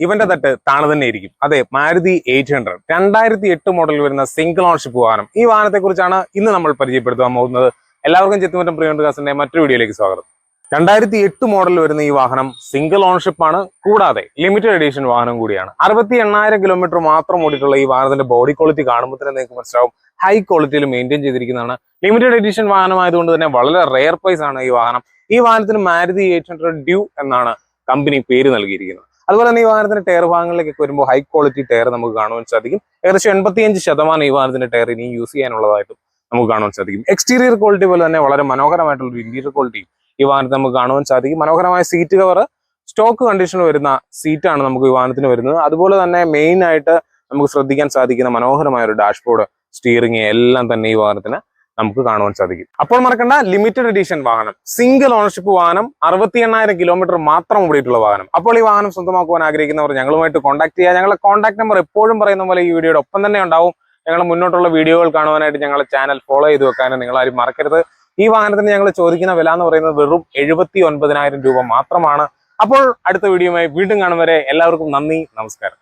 ഇവന്റെ തട്ട് താണു തന്നെ ഇരിക്കും. അതെ, മാരുതി 800 2008 മോഡൽ വരുന്ന സിംഗിൾ ഓൺഷിപ്പ് വാഹനം. ഈ വാഹനത്തെ കുറിച്ചാണ് ഇന്ന് നമ്മൾ പരിചയപ്പെടുത്താൻ പോകുന്നത്. എല്ലാവർക്കും ചിത്തുമറ്റം പ്രിയണ്ട് കാസിന്റെ മറ്റൊരു വീഡിയോയിലേക്ക് സ്വാഗതം. 2008 മോഡൽ വരുന്ന ഈ വാഹനം സിംഗിൾ ഓൺഷിപ്പ് ആണ്, കൂടാതെ ലിമിറ്റഡ് എഡിഷൻ വാഹനം കൂടിയാണ്. 68,000 കിലോമീറ്റർ മാത്രം ഓടിയിട്ടുള്ള ഈ വാഹനത്തിന്റെ ബോഡി ക്വാളിറ്റി കാണുമ്പോൾ തന്നെ നിങ്ങൾക്ക് മനസ്സിലാവും ഹൈ ക്വാളിറ്റിയിൽ മെയിൻറ്റെയിൻ ചെയ്തിരിക്കുന്നതാണ്. ലിമിറ്റഡ് എഡിഷൻ വാഹനമായതുകൊണ്ട് തന്നെ വളരെ റെയർ പ്രൈസ് ആണ് ഈ വാഹനം. ഈ വാഹനത്തിന് മാരുതി 800 ഡ്യൂ എന്നാണ് കമ്പനി പേര് നൽകിയിരിക്കുന്നത്. അതുപോലെ തന്നെ ഈ വാഹനത്തിന്റെ ടയർ ഭാഗങ്ങളിലേക്കൊക്കെ വരുമ്പോൾ ഹൈ ക്വാളിറ്റി ടയർ നമുക്ക് കാണുവാൻ സാധിക്കും. ഏകദേശം 85% ഈ വാഹനത്തിന്റെ ടയർ ഇനി യൂസ് ചെയ്യാനുള്ളതായിട്ടും നമുക്ക് കാണുവാൻ സാധിക്കും. എക്സ്റ്റീരിയർ ക്വാളിറ്റി പോലെ തന്നെ വളരെ മനോഹരമായിട്ടുള്ള ഒരു ഇന്റീരിയർ ക്വാളിറ്റി ഈ വാഹനത്തിൽ നമുക്ക് കാണുവാൻ സാധിക്കും. മനോഹരമായ സീറ്റ് കവർ, സ്റ്റോക്ക് കണ്ടീഷനിൽ വരുന്ന സീറ്റാണ് നമുക്ക് ഈ വാഹനത്തിന് വരുന്നത്. അതുപോലെ തന്നെ മെയിൻ ആയിട്ട് നമുക്ക് ശ്രദ്ധിക്കാൻ സാധിക്കുന്ന മനോഹരമായ ഒരു ഡാഷ്ബോർഡ്, സ്റ്റിയറിംഗ് എല്ലാം തന്നെ ഈ വാഹനത്തിന് നമുക്ക് കാണുവാൻ സാധിക്കും. അപ്പോൾ മറക്കണ്ട, ലിമിറ്റഡ് എഡിഷൻ വാഹനം, സിംഗിൾ ഓണർഷിപ്പ് വാഹനം, 68,000 കിലോമീറ്റർ മാത്രം ഓടിയിട്ടുള്ള വാഹനം. അപ്പോൾ ഈ വാഹനം സ്വന്തമാക്കുവാൻ ആഗ്രഹിക്കുന്നവർ ഞങ്ങളുമായിട്ട് കോൺടാക്ട് ചെയ്യുക. ഞങ്ങളുടെ കോൺടാക്ട് നമ്പർ എപ്പോഴും പറയുന്ന പോലെ ഈ വീഡിയോയുടെ ഒപ്പം തന്നെ ഉണ്ടാവും. ഞങ്ങളുടെ മുന്നോട്ടുള്ള വീഡിയോകൾ കാണുവാനായിട്ട് ഞങ്ങളുടെ ചാനൽ ഫോളോ ചെയ്ത് വെക്കാനും നിങ്ങൾ ആരും മറക്കരുത്. ഈ വാഹനത്തിന് ഞങ്ങൾ ചോദിക്കുന്ന വില എന്ന് പറയുന്നത് വെറും 79,000 രൂപ മാത്രമാണ്. അപ്പോൾ അടുത്ത വീഡിയോയുമായി വീണ്ടും കാണും വരെ എല്ലാവർക്കും നന്ദി, നമസ്കാരം.